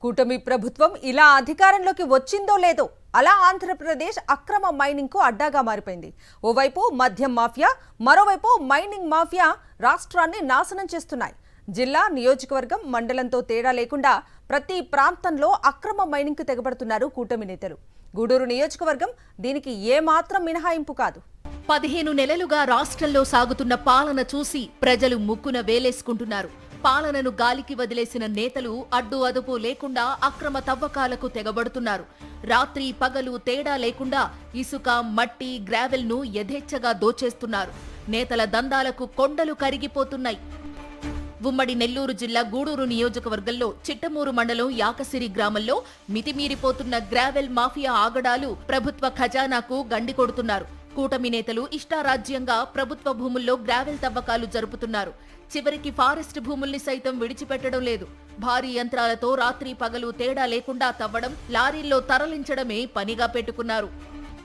కూటమి ప్రభుత్వం ఇలా అధికారంలోకి వచ్చిందో లేదో అలా ఆంధ్రప్రదేశ్ అక్రమ మైనింగ్ కు అడ్డాగా మారిపోయింది. ఓవైపు మద్యం మాఫియా, మరోవైపు మైనింగ్ మాఫియా రాష్ట్రాన్ని నాశనం చేస్తున్నాయి. జిల్లా, నియోజకవర్గం, మండలంతో తేడా లేకుండా ప్రతి ప్రాంతంలో అక్రమ మైనింగ్ కు తెగబడుతున్నారు కూటమి నేతలు. గూడూరు నియోజకవర్గం దీనికి ఏమాత్రం మినహాయింపు కాదు. 15 నెలలుగా రాష్ట్రంలో సాగుతున్న పాలన చూసి ప్రజలు ముక్కున వేలేసుకుంటున్నారు. పాలనను గాలికి వదిలేసిన నేతలు అడ్డు అదుపు లేకుండా అక్రమ తవ్వకాలకు తెగబడుతున్నారు. రాత్రి పగలు తేడా లేకుండా ఇసుక, మట్టి, గ్రావెల్ ను యథేచ్ఛగా దోచేస్తున్నారు. నేతల దందాలకు కొండలు కరిగిపోతున్నాయి. ఉమ్మడి నెల్లూరు జిల్లా గూడూరు నియోజకవర్గంలో చిట్టమూరు మండలం యాకసిరి గ్రామంలో మితిమీరిపోతున్న గ్రావెల్ మాఫియా ఆగడాలు ప్రభుత్వ ఖజానాకు గండి కొడుతున్నారు. కూటమి నేతలు ఇష్టారాజ్యంగా ప్రభుత్వ భూముల్లో గ్రావెల్ తవ్వకాలు జరుపుతున్నారు. చివరికి ఫారెస్ట్ భూముల్ని సైతం విడిచిపెట్టడం లేదు. భారీ యంత్రాలతో రాత్రి పగలు తేడా లేకుండా తవ్వడం, లారీల్లో తరలించడమే పనిగా పెట్టుకున్నారు.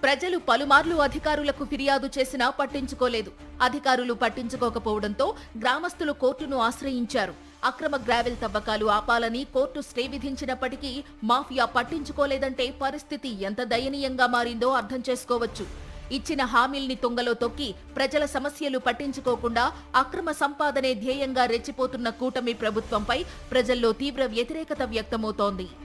ప్రజలు పలుమార్లు అధికారులకు ఫిర్యాదు చేసినా పట్టించుకోలేదు. అధికారులు పట్టించుకోకపోవడంతో గ్రామస్తులు కోర్టును ఆశ్రయించారు. అక్రమ గ్రావెల్ తవ్వకాలు ఆపాలని కోర్టు స్టే విధించినప్పటికీ మాఫియా పట్టించుకోలేదంటే పరిస్థితి ఎంత దయనీయంగా మారిందో అర్థం చేసుకోవచ్చు. ఇచ్చిన హామీల్ని తుంగలో తొక్కి ప్రజల సమస్యలు పట్టించుకోకుండా అక్రమ సంపాదనే ధ్యేయంగా రెచ్చిపోతున్న కూటమి ప్రభుత్వంపై ప్రజల్లో తీవ్ర వ్యతిరేకత వ్యక్తమవుతోంది.